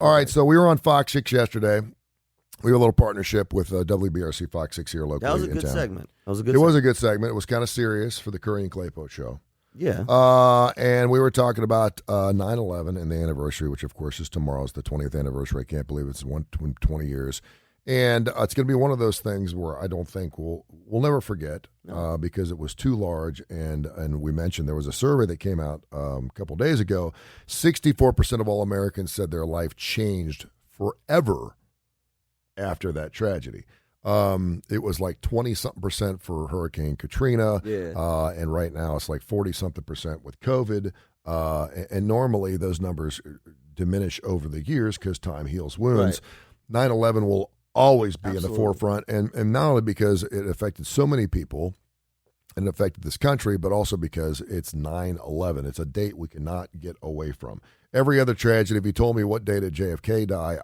All right, so we were on Fox 6 yesterday. We have a little partnership with WBRC Fox 6 here locally. That was a good town. segment. Was a good segment. It was kind of serious for the Kurre and Klapow show. Yeah. And we were talking about 9/11 and the anniversary, which of course is tomorrow's the 20th anniversary. I can't believe it's 20 years. And it's going to be one of those things where I don't think we'll never forget because it was too large. And we mentioned there was a survey that came out a couple days ago. 64% of all Americans said their life changed forever after that tragedy. It was like 20-something% for Hurricane Katrina. Yeah. And right now it's like 40-something% with COVID. And normally those numbers diminish over the years because time heals wounds. Right. 9/11 will always be Absolutely. in the forefront. And not only because it affected so many people and it affected this country, but also because it's 9/11. It's a date we cannot get away from. Every other tragedy, if you told me what day did JFK die,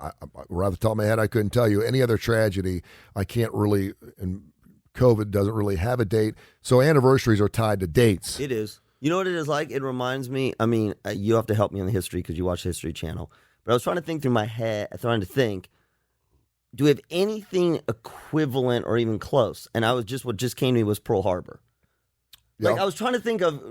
right off the top of my head, I couldn't tell you. Any other tragedy, I can't really, and COVID doesn't really have a date. So anniversaries are tied to dates. It is. You know what it is like? It reminds me, I mean, you have to help me on the history because you watch the History Channel. But I was trying to think through my head, do we have anything equivalent or even close? And what just came to me was Pearl Harbor. Yeah. Like I was trying to think of,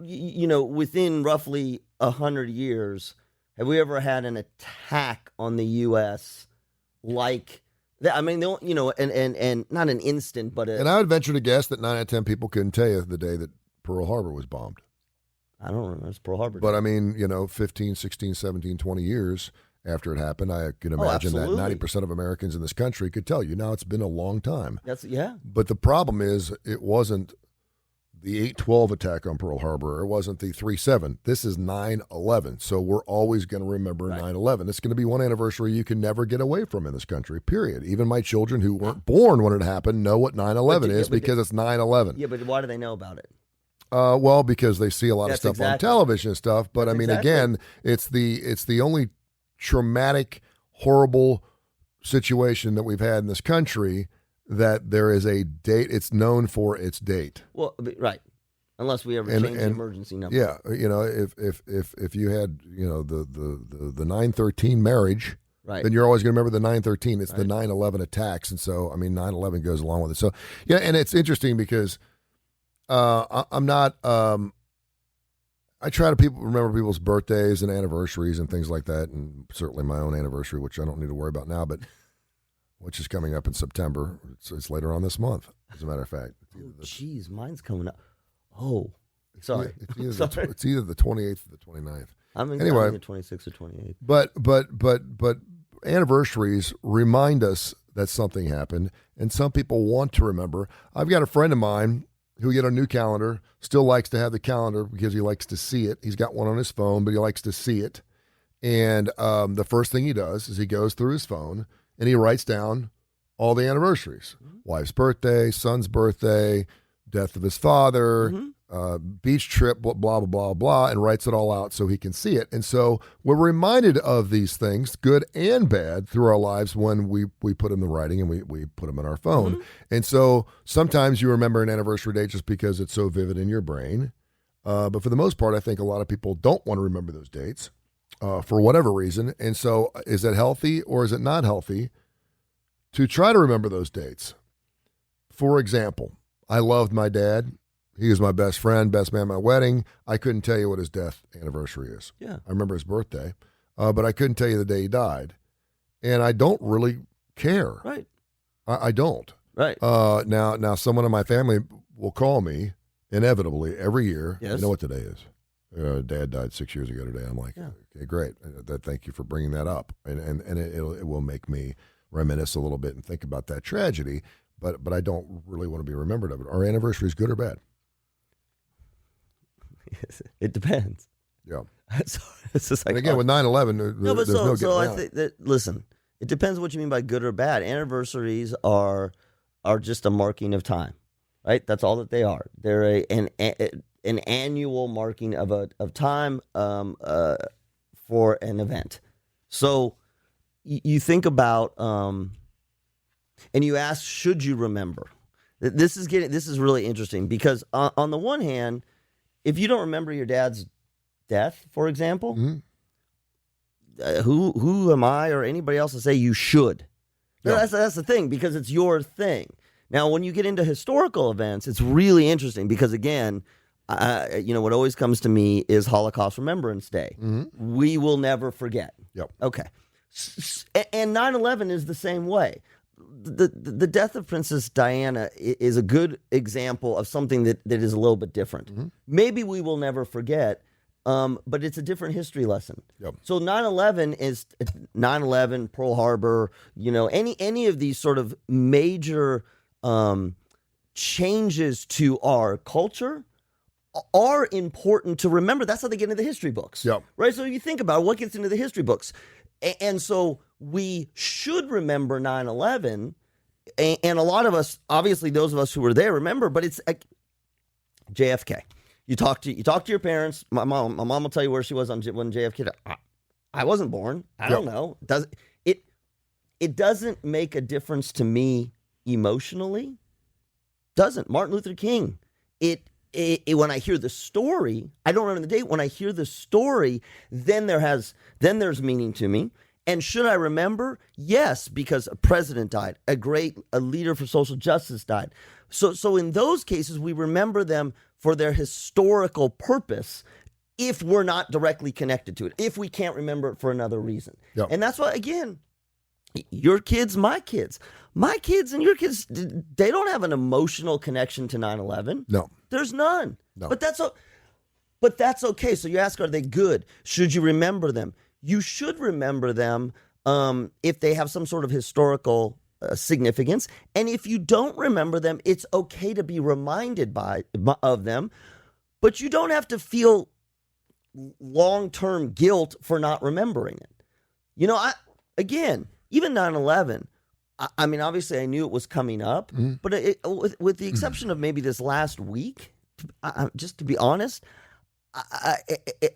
within roughly 100 years, have we ever had an attack on the U.S. like that? I mean, and not an instant, but and I would venture to guess that 9 out of 10 people couldn't tell you the day that Pearl Harbor was bombed. I don't remember. It's Pearl Harbor. But I mean, 15, 16, 17, 20 years after it happened, I can imagine that 90% of Americans in this country could tell you. Now, it's been a long time. Yeah. But the problem is it wasn't the 8/12 attack on Pearl Harbor. It wasn't the 3/7. This is 9/11. So we're always going to remember 9/11. It's going to be one anniversary you can never get away from in this country, period. Even my children who weren't born when it happened know what 9/11 is because it's 9/11. Yeah, but why do they know about it? Well, because they see a lot of stuff on television and stuff. But I mean, again, it's the only traumatic, horrible situation that we've had in this country that there is a date. It's known for its date. Well, right. Unless we ever change the emergency number. Yeah, if you had the 9/13 marriage, then you're always going to remember the 9/13. It's the 9/11 attacks, and so I mean 9/11 goes along with it. So yeah, and it's interesting because I'm not. I try to remember people's birthdays and anniversaries and things like that, and certainly my own anniversary, which I don't need to worry about now, but which is coming up in September. It's later on this month, as a matter of fact. Jeez, mine's coming up. Oh, sorry. It's either the 28th or the 29th. Anyway, the 26th or 28th. But anniversaries remind us that something happened, and some people want to remember. I've got a friend of mine who get a new calendar, still likes to have the calendar because he likes to see it. He's got one on his phone, but he likes to see it. And the first thing he does is he goes through his phone and he writes down all the anniversaries. Wife's birthday, son's birthday, death of his father, beach trip, blah, blah, blah, blah, and writes it all out so he can see it. And so we're reminded of these things, good and bad, through our lives when we put them in writing and we put them in our phone. And so sometimes you remember an anniversary date just because it's so vivid in your brain. But for the most part, I think a lot of people don't want to remember those dates for whatever reason. And so is it healthy or is it not healthy to try to remember those dates? For example, I loved my dad. He was my best friend, best man at my wedding. I couldn't tell you what his death anniversary is. Yeah. I remember his birthday, but I couldn't tell you the day he died. And I don't really care. Right. I don't. Right. Now, someone in my family will call me inevitably every year. Yes. You know what today is? Dad died 6 years ago today. I'm like, okay, great. Thank you for bringing that up. And it will make me reminisce a little bit and think about that tragedy. But I don't really want to be remembered of it. Are anniversaries good or bad? It depends. Yeah. It's just like, and again, with 9/11, there's no getting around. I think that, listen, it depends what you mean by good or bad. Anniversaries are just a marking of time, right? That's all that they are. They're an annual marking of time for an event. So you think about and you ask, should you remember? This is really interesting because on the one hand, if you don't remember your dad's death, for example, who am I or anybody else to say you should? Yeah. That's the thing, because it's your thing. Now, when you get into historical events, it's really interesting because, again, what always comes to me is Holocaust Remembrance Day. Mm-hmm. We will never forget. Yep. Okay. And 9/11 is the same way. The death of Princess Diana is a good example of something that is a little bit different. Mm-hmm. Maybe we will never forget, but it's a different history lesson. Yep. So 9/11 is 9/11, Pearl Harbor, any of these sort of major changes to our culture are important to remember. That's how they get into the history books. Yep. Right? So you think about what gets into the history books. And so we should remember 9/11, and a lot of us, obviously those of us who were there, remember, but it's like JFK. You talk to your parents. My mom will tell you where she was when JFK died. I wasn't born. I don't know. It doesn't make a difference to me emotionally. Doesn't. Martin Luther King. When I hear the story, I don't remember the date. When I hear the story, then there's meaning to me. And should I remember? Yes, because a president died, a leader for social justice died. So in those cases, we remember them for their historical purpose if we're not directly connected to it, if we can't remember it for another reason. Yep. And that's why, again, your kids, my kids and your kids, they don't have an emotional connection to 9/11. No. There's none. No. But that's okay. So you ask, are they good? Should you remember them? You should remember them if they have some sort of historical significance. And if you don't remember them, it's okay to be reminded of them. But you don't have to feel long-term guilt for not remembering it. Even 9/11, I mean, obviously I knew it was coming up, but with the exception of maybe this last week, just to be honest,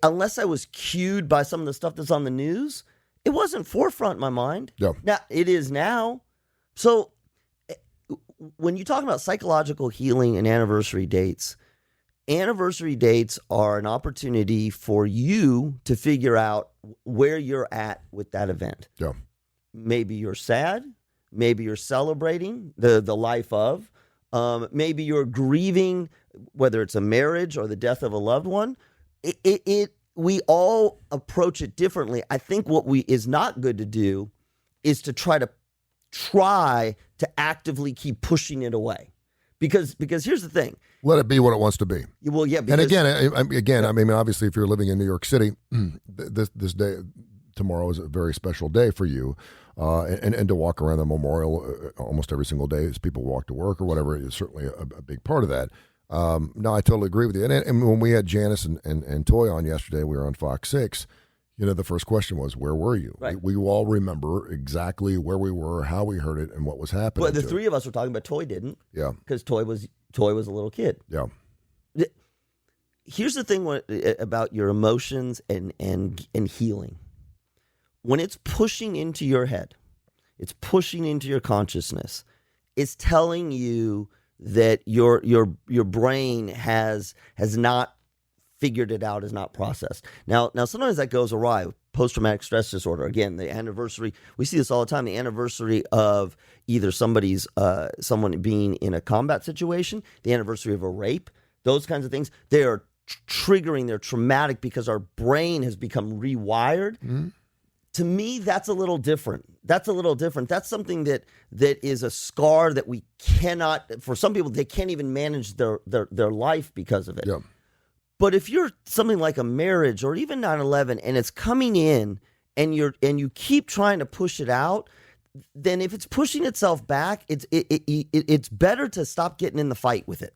unless I was cued by some of the stuff that's on the news, it wasn't forefront in my mind. Yeah. Now, it is now. So when you talk about psychological healing and anniversary dates are an opportunity for you to figure out where you're at with that event. Yeah. Maybe you're sad. Maybe you're celebrating the life of. Maybe you're grieving, whether it's a marriage or the death of a loved one. We all approach it differently. I think what is not good to do is to try to actively keep pushing it away, because here's the thing. Let it be what it wants to be. Well, yeah. And again, I mean, obviously, if you're living in New York City, this day, tomorrow is a very special day for you, and to walk around the memorial almost every single day as people walk to work or whatever is certainly a big part of that. No, I totally agree with you. And when we had Janice and Toy on yesterday, we were on Fox 6. The first question was, where were you? Right. We all remember exactly where we were, how we heard it, and what was happening. Well, the three of us were talking about Toy didn't. Yeah. Because Toy was a little kid. Yeah. Here's the thing about your emotions and healing. When it's pushing into your head, it's pushing into your consciousness, it's telling you that your brain has not figured it out, is not processed. Now sometimes that goes awry. Post-traumatic stress disorder. Again, the anniversary, we see this all the time, the anniversary of either someone being in a combat situation, the anniversary of a rape, those kinds of things. They are triggering, they're traumatic because our brain has become rewired. Mm-hmm. To me, that's a little different. That's something that is a scar that we cannot, for some people, they can't even manage their life because of it. Yeah. But if you're something like a marriage or even 9/11 and it's coming in and you keep trying to push it out, then if it's pushing itself back, it's better to stop getting in the fight with it.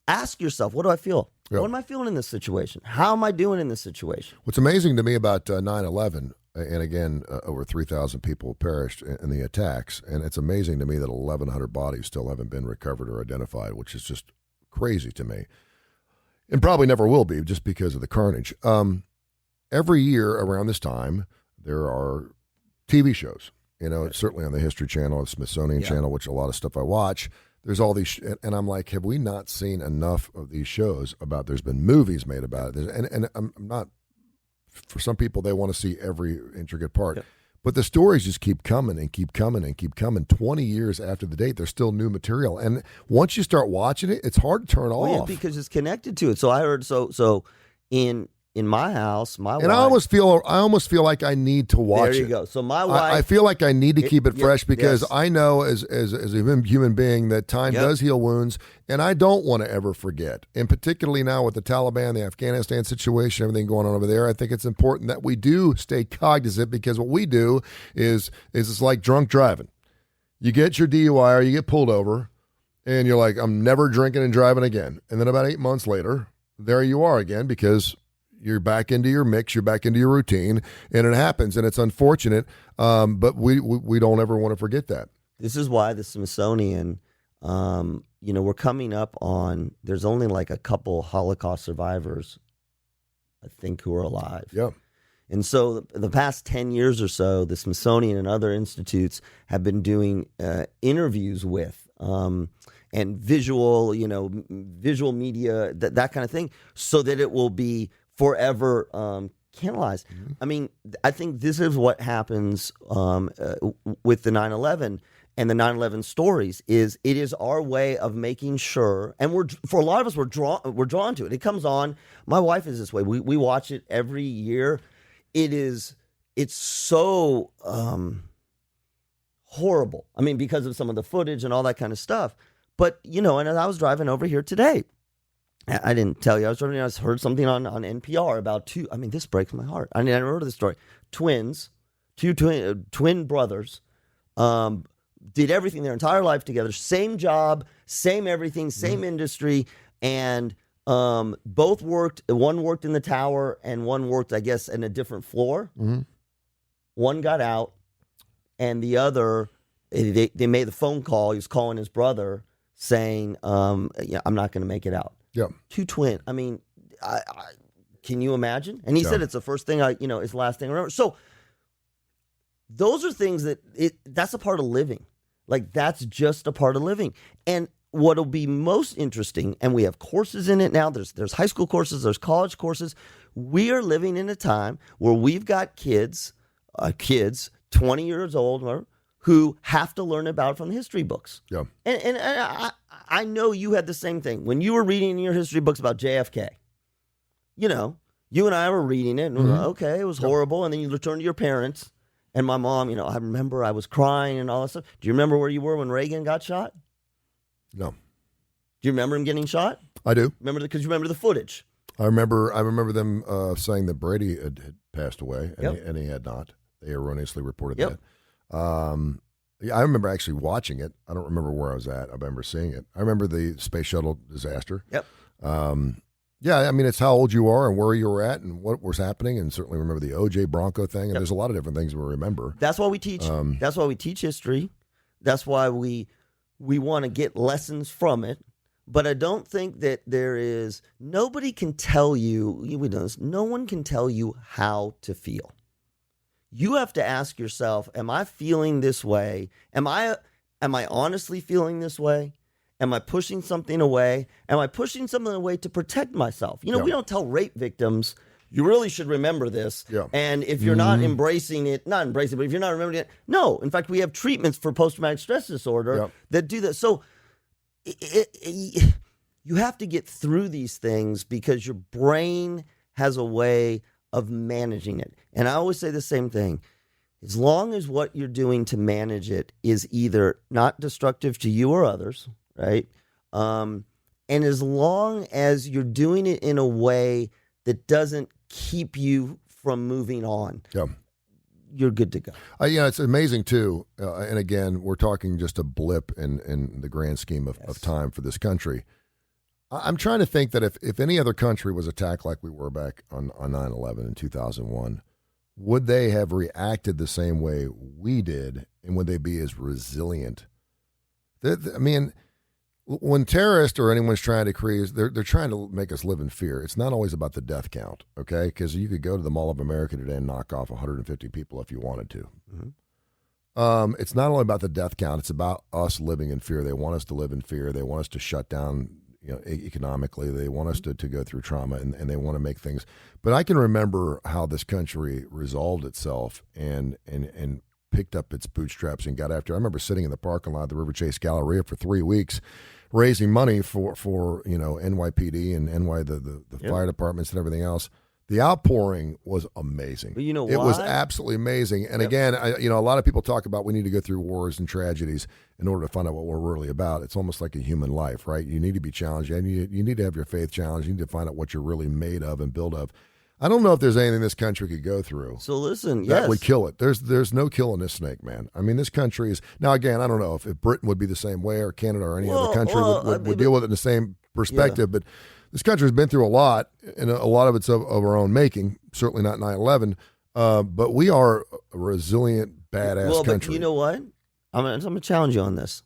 Ask yourself, what do I feel? Yeah. What am I feeling in this situation? How am I doing in this situation? What's amazing to me about 9/11, and again, over 3,000 people perished in the attacks, and it's amazing to me that 1,100 bodies still haven't been recovered or identified, which is just crazy to me. And probably never will be, just because of the carnage. Every year around this time, there are TV shows. It's certainly on the History Channel, the Smithsonian Channel, which a lot of stuff I watch. There's all these, and I'm like, have we not seen enough of these shows about? There's been movies made about it, and I'm not for some people, they want to see every intricate part. Yep. But the stories just keep coming and keep coming and keep coming. 20 years after the date, there's still new material. And once you start watching it, it's hard to turn off. Yeah, because it's connected to it. So I heard so in my house, my wife. And I almost feel like I need to watch it. There you go. So my wife. I feel like I need to keep it fresh because yes. I know as a human being that time does heal wounds, and I don't want to ever forget. And particularly now with the Taliban, the Afghanistan situation, everything going on over there, I think it's important that we do stay cognizant, because what we do is it's like drunk driving. You get your DUI or you get pulled over, and you're like, I'm never drinking and driving again. And then about 8 months later, there you are again, because you're back into your mix, you're back into your routine, and it happens, and it's unfortunate, but we don't ever want to forget that. This is why the Smithsonian, we're coming up on, there's only like a couple Holocaust survivors, I think, who are alive. Yeah. And so the past 10 years or so, the Smithsonian and other institutes have been doing interviews with and visual media, that kind of thing, so that it will be forever canalized. Mm-hmm. I mean, I think this is what happens with the 9/11 and the 9/11 stories. It is our way of making sure, and for a lot of us, we're drawn to it. It comes on. My wife is this way. We watch it every year. It's so horrible. I mean, because of some of the footage and all that kind of stuff. But and I was driving over here today. I didn't tell you. I heard something on NPR about two. I mean, this breaks my heart. I never heard of this story. Two twin brothers, did everything their entire life together. Same job, same everything, same industry, and both worked. One worked in the tower, and one worked, I guess, in a different floor. Mm-hmm. One got out, and the other, they made the phone call. He was calling his brother, saying, I'm not going to make it out. Yeah. Two twin. I mean, can you imagine? And he said it's the first thing it's the last thing I remember. So those are things that's a part of living. Like, that's just a part of living. And what'll be most interesting, and we have courses in it now. There's high school courses, there's college courses. We are living in a time where we've got kids 20 years old who have to learn about it from the history books. Yeah. And I know you had the same thing. When you were reading your history books about JFK, you and I were reading it, and we were like, okay, it was horrible. And then you return to your parents. And my mom, I remember I was crying and all that stuff. Do you remember where you were when Reagan got shot? No. Do you remember him getting shot? I do. Because you remember the footage. I remember them saying that Brady had passed away, and he had not. They erroneously reported that. I remember actually watching it. I don't remember where I was at. I remember seeing it. I remember the space shuttle disaster. Yep. I mean, it's how old you are and where you were at and what was happening, and certainly remember the O.J. Bronco thing. And there's a lot of different things we remember. That's why we teach. That's why we teach history. That's why we want to get lessons from it. But I don't think that nobody can tell you. We know this. No one can tell you how to feel. You have to ask yourself, am I feeling this way? Am I honestly feeling this way? Am I pushing something away? Am I pushing something away to protect myself? We don't tell rape victims, you really should remember this. Yeah. And if you're not embracing it, but if you're not remembering it, no. In fact, we have treatments for post-traumatic stress disorder that do that. So you have to get through these things because your brain has a way of managing it. And I always say the same thing. As long as what you're doing to manage it is either not destructive to you or others, right? And as long as you're doing it in a way that doesn't keep you from moving on, you're good to go. It's amazing too. And again, we're talking just a blip in the grand scheme of time for this country. I'm trying to think that if any other country was attacked like we were back on 9/11 in 2001, would they have reacted the same way we did, and would they be as resilient? I mean, when terrorists or anyone's trying to create, they're trying to make us live in fear. It's not always about the death count, okay? Because you could go to the Mall of America today and knock off 150 people if you wanted to. Mm-hmm. It's not only about the death count. It's about us living in fear. They want us to live in fear. They want us to shut down economically. They want us to go through trauma, and they want to make things. But I can remember how this country resolved itself and picked up its bootstraps and got after. I remember sitting in the parking lot of the River Chase Galleria for 3 weeks, raising money for NYPD and the fire departments and everything else. The outpouring was amazing. But you know it why? was absolutely amazing. And again, a lot of people talk about we need to go through wars and tragedies in order to find out what we're really about. It's almost like a human life, right? You need to be challenged. You need to have your faith challenged. You need to find out what you're really made of and built of. I don't know if there's anything this country could go through. So listen, that would kill it. There's no killing this snake, man. I mean, this country is now. Again, I don't know if Britain would be the same way, or Canada, or any other country would deal with it in the same perspective. But this country has been through a lot, and a lot of it's of our own making. Certainly not 9/11, but we are a resilient, badass country. But you know what? I'm going to challenge you on this.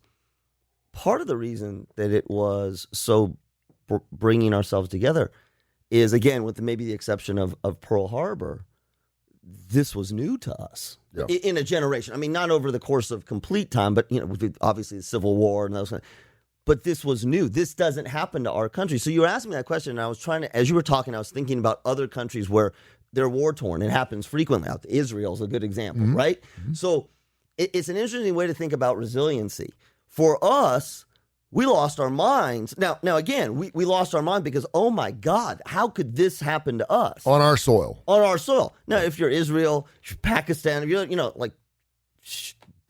Part of the reason that it was so bringing ourselves together is, again, with maybe the exception of Pearl Harbor, this was new to us in a generation. I mean, not over the course of complete time, but obviously the Civil War and those. But this was new. This doesn't happen to our country. So you were asking me that question, and I was trying to, as you were talking, I was thinking about other countries where they're war torn. It happens frequently. Israel's a good example, right? Mm-hmm. So it's an interesting way to think about resiliency. For us, we lost our minds. Now again, we lost our mind because, oh my God, how could this happen to us? On our soil. On our soil. Now, if you're Israel, if you're Pakistan, if you're,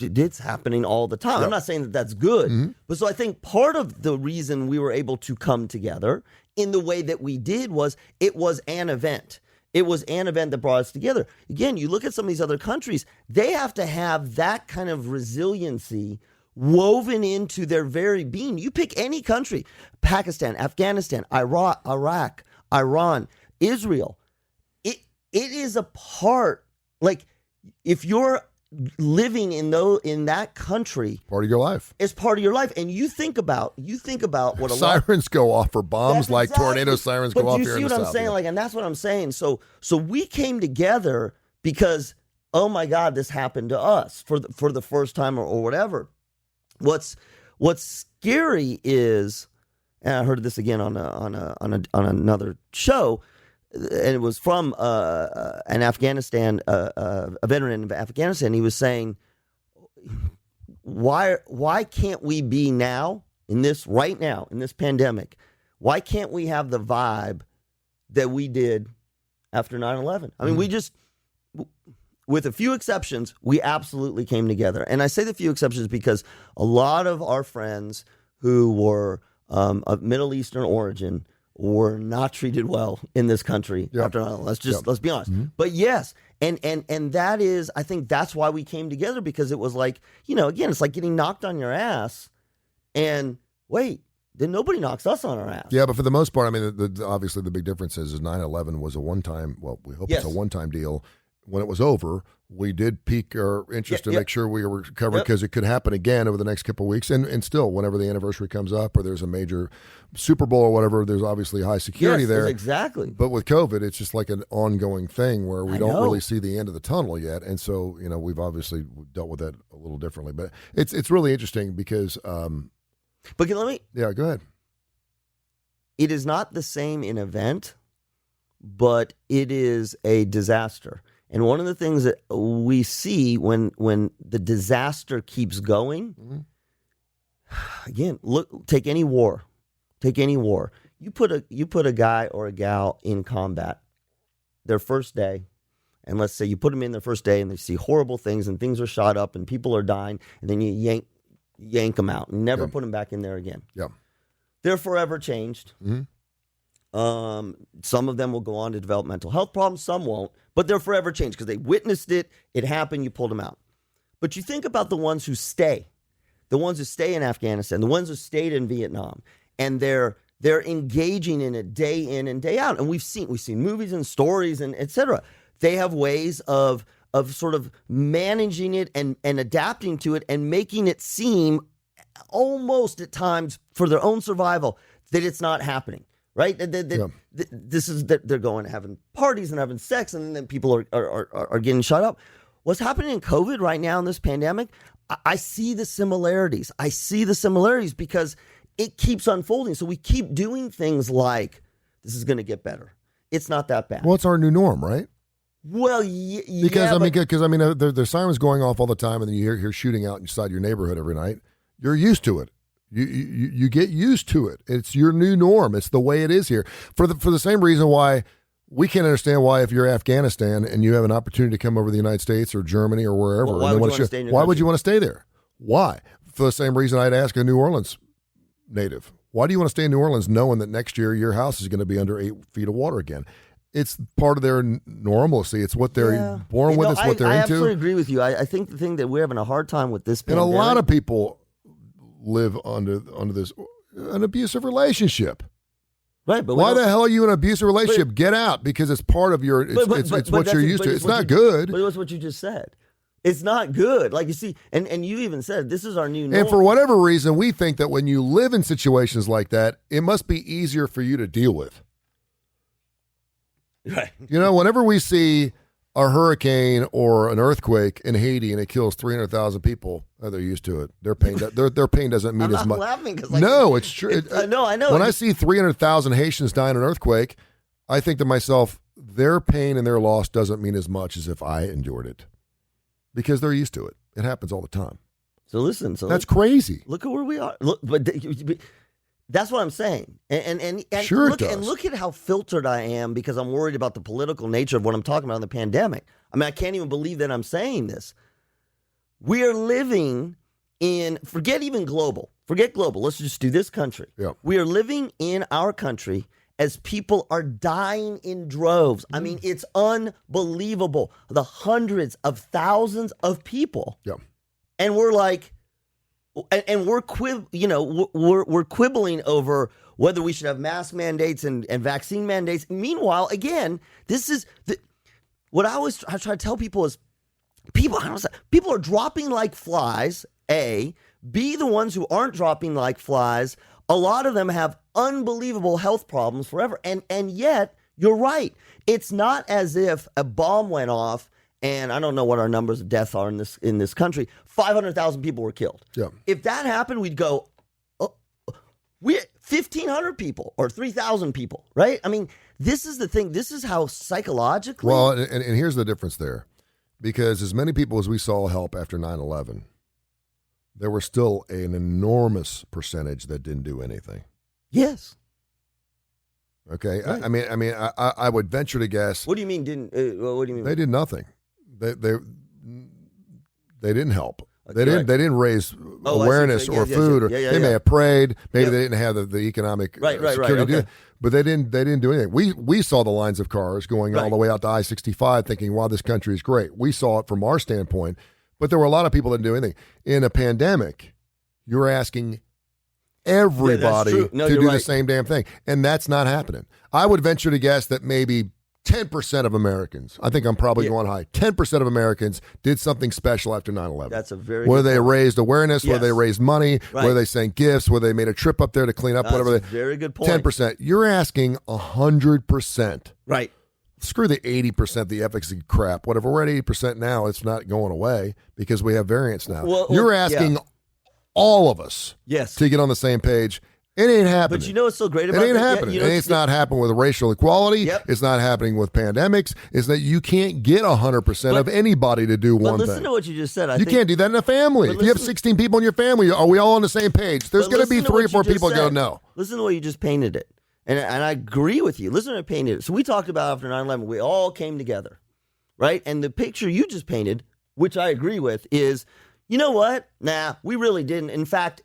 it's happening all the time. Yep. I'm not saying that that's good. But so I think part of the reason we were able to come together in the way that we did was it was an event. It was an event that brought us together. Again, you look at some of these other countries, they have to have that kind of resiliency woven into their very being. You pick any country, Pakistan, Afghanistan, Iraq, Iran, Israel. It is a part, like if you're living in that country, part of your life. It's part of your life. And you think about what sirens go off for bombs, like tornado sirens go off here in the South. But you see what I'm saying? Like, and that's what I'm saying. So we came together because, oh my God, this happened to us for the first time or whatever. What's scary is, and I heard this again on another show, and it was from an Afghanistan a veteran of Afghanistan. He was saying, why can't we be right now in this pandemic? Why can't we have the vibe that we did after 9/11? I mean, we just, with a few exceptions, we absolutely came together. And I say the few exceptions because a lot of our friends who were of Middle Eastern origin were not treated well in this country after 9/11. Let's be honest. But yes, and that is, I think that's why we came together, because it was like, again, it's like getting knocked on your ass, and wait, then nobody knocks us on our ass. Yeah, but for the most part, I mean, obviously the big difference is 9/11 was a one-time. Well, we hope it's a one-time deal. When it was over, we did pique our interest to make sure we were covered, because it could happen again over the next couple of weeks. And still, whenever the anniversary comes up or there's a major Super Bowl or whatever, there's obviously high security there. Exactly. But with COVID, it's just like an ongoing thing where we don't really see the end of the tunnel yet. And so, we've obviously dealt with that a little differently. But it's really interesting because... but let me... Yeah, go ahead. It is not the same in event, but it is a disaster. And one of the things that we see when the disaster keeps going, again, take any war. You put a guy or a gal in combat their first day, and let's say you put them in their first day and they see horrible things and things are shot up and people are dying, and then you yank them out and never put them back in there again. Yeah. They're forever changed. Some of them will go on to develop mental health problems. Some won't, but they're forever changed because they witnessed it. It happened. You pulled them out. But you think about the ones who stay in Afghanistan, the ones who stayed in Vietnam, and they're engaging in it day in and day out. And we've seen movies and stories and et cetera. They have ways of sort of managing it and adapting to it and making it seem almost at times for their own survival that it's not happening. Right? This is that they're going and having parties and having sex, and then people are getting shut up. What's happening in COVID right now in this pandemic, I see the similarities. Because it keeps unfolding. So we keep doing things like, this is going to get better. It's not that bad. Well, it's our new norm, right? Well, because there's sirens going off all the time, and then you hear shooting out inside your neighborhood every night. You're used to it. You get used to it. It's your new norm. It's the way it is here. For the same reason why we can't understand why, if you're Afghanistan and you have an opportunity to come over to the United States or Germany or wherever, why would you want to stay there? Why? For the same reason I'd ask a New Orleans native, why do you want to stay in New Orleans knowing that next year your house is going to be under 8 feet of water again? It's part of their normalcy. It's what they're born with. It's what they're into. I absolutely agree with you. I think the thing that we're having a hard time with this pandemic, and a lot of people live under this an abusive relationship. Right, but why the hell are you in an abusive relationship? Get out, because it's part of your. It's what you're used to. It's not good. But it was what you just said. It's not good. Like, you see, and you even said this is our new norm. And for whatever reason, we think that when you live in situations like that, it must be easier for you to deal with. Right. You know, whenever we see a hurricane or an earthquake in Haiti and it kills 300,000 people, they're used to it. Their pain doesn't mean as much. I'm laughing because no, it's true. I know. When I see 300,000 Haitians die in an earthquake, I think to myself, their pain and their loss doesn't mean as much as if I endured it, because they're used to it. It happens all the time. So listen. That's crazy. Look at where we are. Look, but that's what I'm saying. And sure look, it does. And look at how filtered I am, because I'm worried about the political nature of what I'm talking about in the pandemic. I mean, I can't even believe that I'm saying this. We are living in, forget global. Let's just do this country. Yeah. We are living in our country as people are dying in droves. I mean, it's unbelievable. The hundreds of thousands of people. Yeah. And we're like, and we're quibbling over whether we should have mask mandates and vaccine mandates. Meanwhile, again, this is what I try to tell people is people are dropping like flies. A, B, the ones who aren't dropping like flies, a lot of them have unbelievable health problems forever. And yet, you're right. It's not as if a bomb went off. And I don't know what our numbers of deaths are in this country. 500,000 people were killed. Yeah. If that happened, we'd go, we 1,500 people or 3,000 people, right? I mean, this is the thing. This is how psychologically. Well, and here's the difference there, because as many people as we saw help after 9/11, there were still an enormous percentage that didn't do anything. Yes. Okay. Right. I would venture to guess. What do you mean didn't? What do you mean? They did nothing. They didn't help. Okay, They didn't raise awareness or food. They may have prayed. Maybe they didn't have the economic security to do it. But they didn't do anything. We saw the lines of cars going all the way out to I-65 thinking, wow, this country is great. We saw it from our standpoint. But there were a lot of people that didn't do anything. In a pandemic, you're asking everybody to do the same damn thing. And that's not happening. I would venture to guess that maybe 10% of Americans, I think I'm probably going high, 10% of Americans did something special after 9/11. That's a very whether they raised awareness, whether they raised money, whether they sent gifts, whether they made a trip up there to clean up, whatever. Very good point. 10%. You're asking 100%. Right. Screw the 80%, the efficacy crap. Whatever. We're at 80% now. It's not going away because we have variants now. You're asking all of us to get on the same page. It ain't happening. But you know what's so great about it? It ain't happening. It's not happening with racial equality. Yep. It's not happening with pandemics. It's that you can't get 100% of anybody to do one thing. But listen to what you just said. You can't do that in a family. If you have 16 people in your family, are we all on the same page? There's going to be 3 or 4 people going to know. Listen to what you just painted it. And I agree with you. Listen to what I painted it. So we talked about after 9/11, we all came together, right? And the picture you just painted, which I agree with, is, you know what? Nah, we really didn't. In fact,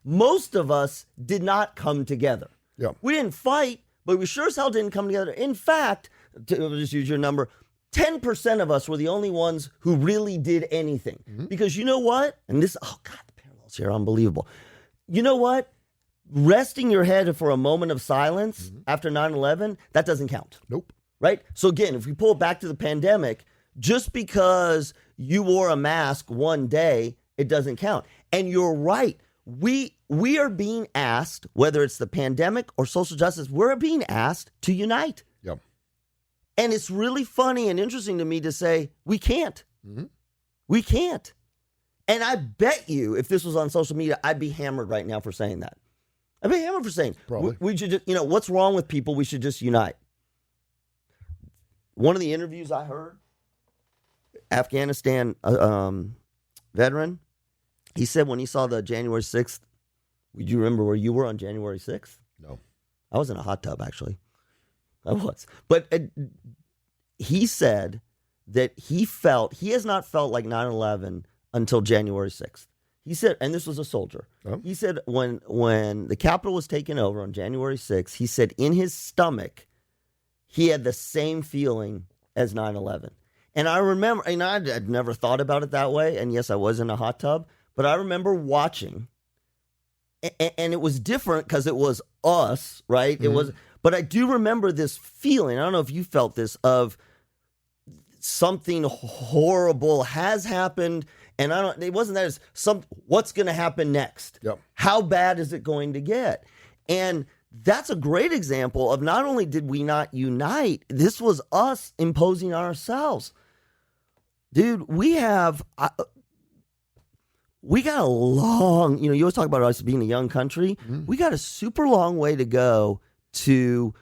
most of us did not come together. Yeah. We didn't fight, but we sure as hell didn't come together. In fact, I'll just use your number, 10% of us were the only ones who really did anything. Mm-hmm. Because you know what? And this, oh God, the parallels here are unbelievable. You know what? Resting your head for a moment of silence after 9/11, that doesn't count. Nope. Right? So again, if we pull it back to the pandemic, just because you wore a mask one day, it doesn't count. And you're right. We are being asked, whether it's the pandemic or social justice, we're being asked to unite. Yep. And it's really funny and interesting to me to say, we can't. Mm-hmm. We can't. And I bet you, if this was on social media, I'd be hammered right now for saying that. I blame him for saying, Probably. we should just, what's wrong with people? We should just unite. One of the interviews I heard, Afghanistan veteran, he said when he saw the January 6th, do you remember where you were on January 6th? No. I was in a hot tub, actually. I was. But he said that he has not felt like 9/11 until January 6th. He said, and this was a soldier. Oh. He said when the Capitol was taken over on January 6th, he said in his stomach, he had the same feeling as 9/11. And I remember, and I'd never thought about it that way. And yes, I was in a hot tub, but I remember watching, and it was different because it was us, right? Mm-hmm. It was, but I do remember this feeling. I don't know if you felt this, of something horrible has happened. And it wasn't that it's what's going to happen next? Yep. How bad is it going to get? And that's a great example of not only did we not unite, this was us imposing on ourselves. Dude, we got a long, you always talk about us being a young country. Mm-hmm. We got a super long way to go to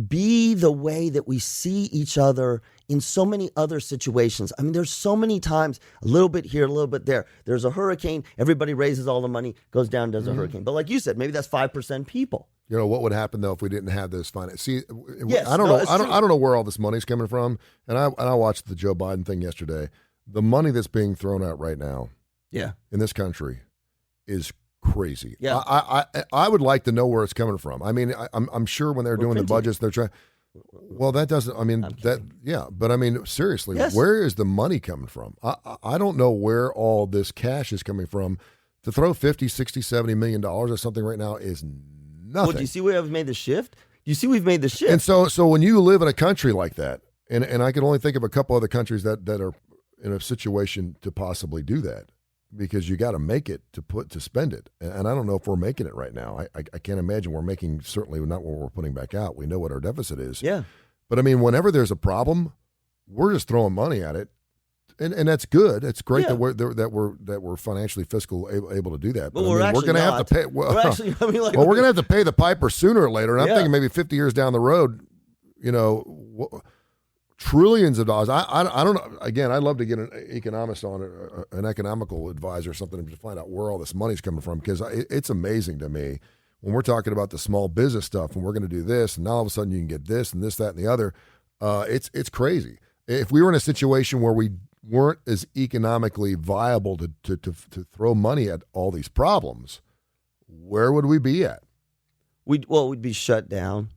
be the way that we see each other in so many other situations. I mean, there's so many times, a little bit here, a little bit there. There's a hurricane, everybody raises all the money, goes down, does a hurricane. But like you said, maybe that's 5% people. What would happen though if we didn't have this finance? See, yes, I don't know where all this money's coming from. And I watched the Joe Biden thing yesterday. The money that's being thrown out right now, in this country, is crazy. Yeah, I would like to know where it's coming from. I mean, I'm sure when they're doing the budgets, they're trying. Well, that doesn't. I mean, but I mean, seriously, where is the money coming from? I don't know where all this cash is coming from. To throw $50, $60, $70 million or something right now is nothing. Well, do you see where we've made the shift? Do you see we've made the shift? And so when you live in a country like that, and I can only think of a couple other countries that are in a situation to possibly do that, because you got to make it to spend it. And I don't know if we're making it right now. I can't imagine we're making, certainly not what we're putting back out. We know what our deficit is. Yeah. But I mean, whenever there's a problem, we're just throwing money at it. And that's good. It's great that we're financially able to do that. But we're going to have to pay. Well, we're going to have to pay the piper sooner or later. And I'm thinking maybe 50 years down the road, trillions of dollars. I don't know. Again, I'd love to get an economist on, an economical advisor or something, to find out where all this money's coming from, because it's amazing to me when we're talking about the small business stuff and we're going to do this, and now all of a sudden you can get this and this, that, and the other. It's crazy. If we were in a situation where we weren't as economically viable to throw money at all these problems, where would we be at? We'd be shut down.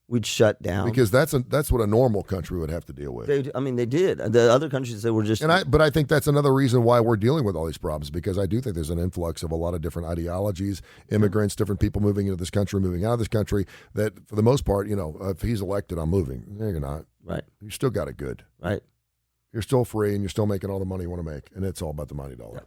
We'd shut down, because that's what a normal country would have to deal with. They did. The other countries that were just. But I think that's another reason why we're dealing with all these problems, because I do think there's an influx of a lot of different ideologies, immigrants, different people moving into this country, moving out of this country. That for the most part, if he's elected, I'm moving. No, you're not. Right. You still got it good. Right. You're still free, and you're still making all the money you want to make, and it's all about the money dollar.